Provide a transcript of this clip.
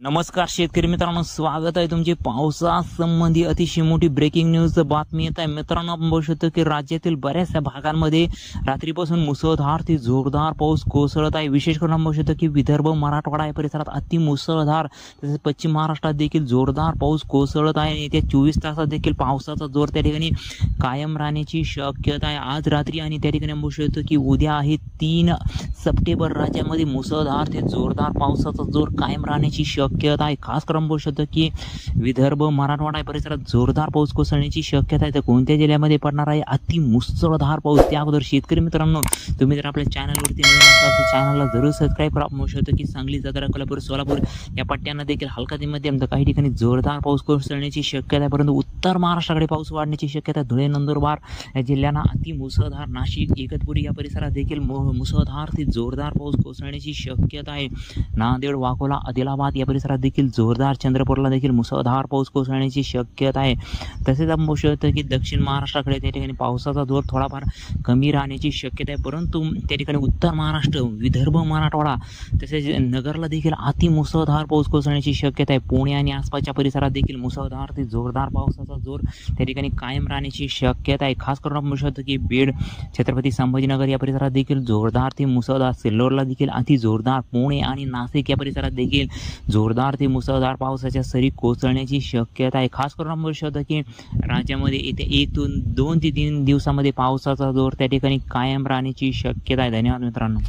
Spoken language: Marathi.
नमस्कार शेतकरी मित्रांनो, स्वागत आहे तुमचे पावसासंबंधी अतिशय मोठी ब्रेकिंग न्यूज बातमी येत आहे. मित्रांनो, आपण बघू शकतो की राज्यातील बऱ्याचशा भागांमध्ये रात्रीपासून मुसळधार ते जोरदार पाऊस कोसळत आहे. विशेष करून आपण बघू शकतो की विदर्भ, मराठवाडा या परिसरात अति मुसळधार तसेच पश्चिम महाराष्ट्रात देखील जोरदार पाऊस कोसळत आहे. येत्या 24 तासात देखील पावसाचा जोर त्या ठिकाणी कायम राहण्याची शक्यता आहे. आज रात्री आणि त्या ठिकाणी बघू शकतो की उद्या आहे 3 सप्टेंबर राज्यामध्ये मुसळधार ते जोरदार पावसाचा जोर कायम राहण्याची शक्यता आहे. खास करून बघू शकतो की विदर्भ, मराठवाडा परिसरात जोरदार पाऊस कोसळण्याची शक्यता आहे. तर कोणत्या जिल्ह्यामध्ये पडणार आहे अति मुसळधार पाऊस, त्या अगोदर शेतकरी मित्रांनो, तुम्ही जर आपल्या चॅनलवरती नवीन असाल तर चॅनलला जरूर सबस्क्राईब करा. बघू शकतो की सांगली, सातारा, कोल्हापूर, सोलापूर या पट्ट्यांना देखील हलका ते मध्यम तर काही ठिकाणी जोरदार पाऊस कोसळण्याची शक्यता आहे. परंतु उत्तर महाराष्ट्राकडे पाऊस वाढण्याची शक्यता आहे. धुळे, नंदुरबार या जिल्ह्यांना अति मुसळधार, नाशिक, इगतपुरी या परिसरात देखील मुसळधार ते जोरदार पाऊस कोसळण्याची शक्यता आहे. नांदेड, वाकोला, आदिलाबाद या परिसरात देखील जोरदार, चंद्रपूरला देखील मुसळधार पाऊस कोसळण्याची शक्यता आहे. तसेच आपण बघू शकतो की दक्षिण महाराष्ट्राकडे त्या ठिकाणी पावसाचा जोर थोडाफार कमी राहण्याची शक्यता आहे. परंतु त्या ठिकाणी उत्तर महाराष्ट्र, विदर्भ, मराठवाडा तसेच नगरला देखील अति मुसळधार पाऊस कोसळण्याची शक्यता आहे. पुणे आणि आसपासच्या परिसरात देखील मुसळधार ते जोरदार पावसाचा जोर त्या ठिकाणी कायम राहण्याची शक्यता आहे. खास करून आपण बघू शकतो की बीड, छत्रपती संभाजीनगर या परिसरात देखील जोरदार ते मुसळधार, सिल्लोडला देखील अति जोरदार, पुणे आणि नाशिक या परिसरात देखील जोरदार ते मुसळधार पावसाच्या सरी कोसळण्याची शक्यता आहे. खास करून आपण बघू शकतो की राज्यामध्ये येत्या 2 ते 3 दिवसामध्ये पावसाचा जोर त्या ठिकाणी कायम राहण्याची शक्यता आहे. धन्यवाद मित्रांनो.